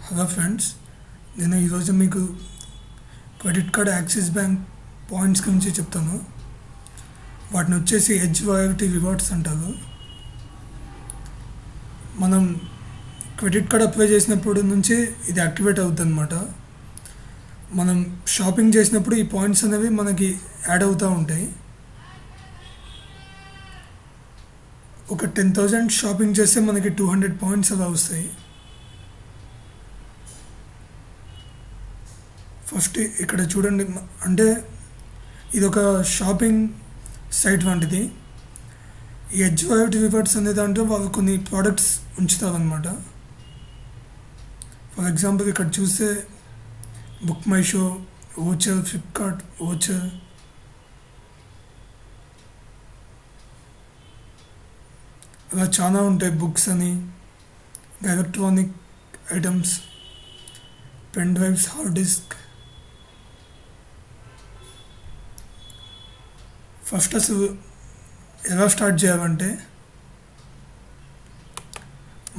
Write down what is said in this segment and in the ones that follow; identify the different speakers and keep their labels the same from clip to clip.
Speaker 1: Hello friends, నేను ఈరోజు మీకు credit card axis bank points గురించి చెప్తాను. వాటిని వచ్చేసి ఎడ్జ్ లాయల్టీ రివార్డ్స్ అంటారు. మనం క్రెడిట్ కార్డ్ అప్లై చేసినప్పుడు నుంచి ఇది యాక్టివేట్ అవుతుంది అన్నమాట. మనం షాపింగ్ చేసినప్పుడు ఈ పాయింట్స్ అనేవి మనకి యాడ్ అవుతూ ఉంటాయి. ఒక 10,000 షాపింగ్ చేస్తే మనకి 200 పాయింట్స్ అలా వస్తాయి. ఫస్ట్ ఇక్కడ చూడండి, అంటే ఇది ఒక షాపింగ్ సైట్ వంటిది. ఈ ఎడ్జ్ లాయల్టీ రివార్డ్స్ అనే దాంట్లో వాళ్ళు కొన్ని ప్రోడక్ట్స్ ఉంచుతారనమాట. ఫర్ ఎగ్జాంపుల్ ఇక్కడ చూస్తే book my show voucher, Flipkart voucher, అలా చాలా ఉంటాయి. బుక్స్ అని, electronic items, pen drives, hard disk. First అసలు ఎలా స్టార్ట్ చేయాలంటే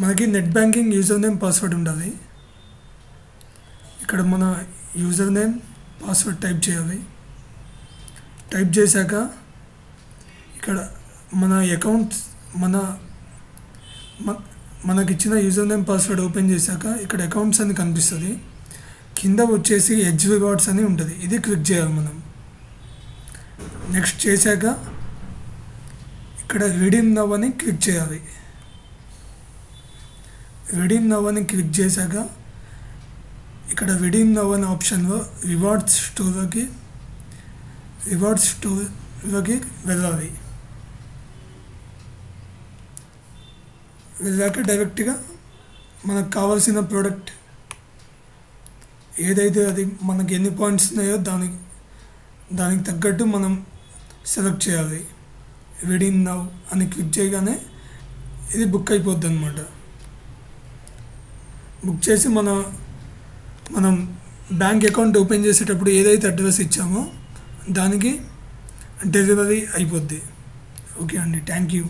Speaker 1: మనకి net banking user name password ఉండాలి. ఇక్కడ మన యూజర్ నేమ్ పాస్వర్డ్ టైప్ చేయాలి. టైప్ చేశాక ఇక్కడ మన అకౌంట్ మనకిచ్చిన యూజర్ నేమ్ పాస్వర్డ్ ఓపెన్ చేశాక ఇక్కడ అకౌంట్స్ అని కనిపిస్తుంది. కింద వచ్చేసి ఎడ్జ్ రివార్డ్స్ అని ఉంటుంది. ఇది క్లిక్ చేయాలి మనం. నెక్స్ట్ చేశాక ఇక్కడ రిడీమ్ నవ్ అని క్లిక్ చేయాలి. రిడీమ్ నవ్ అని క్లిక్ చేశాక ఇక్కడ రిడీమ్ నవ్ అనే ఆప్షన్లో రివార్డ్స్ స్టోర్లోకి వెళ్ళాలి. వెళ్ళాక డైరెక్ట్గా మనకు కావాల్సిన ప్రోడక్ట్ ఏదైతే అది మనకి ఎన్ని పాయింట్స్ ఉన్నాయో దానికి తగ్గట్టు మనం సెలెక్ట్ చేయాలి. రిడీమ్ నవ్ అని క్లిక్ చేయగానే ఇది బుక్ అయిపోద్ది అనమాట. బుక్ చేసి మనం బ్యాంక్ అకౌంట్ ఓపెన్ చేసేటప్పుడు ఏదైతే అడ్రస్ ఇచ్చామో దానికి డెలివరీ అయిపోద్ది. ఓకే అండి, థ్యాంక్ యూ.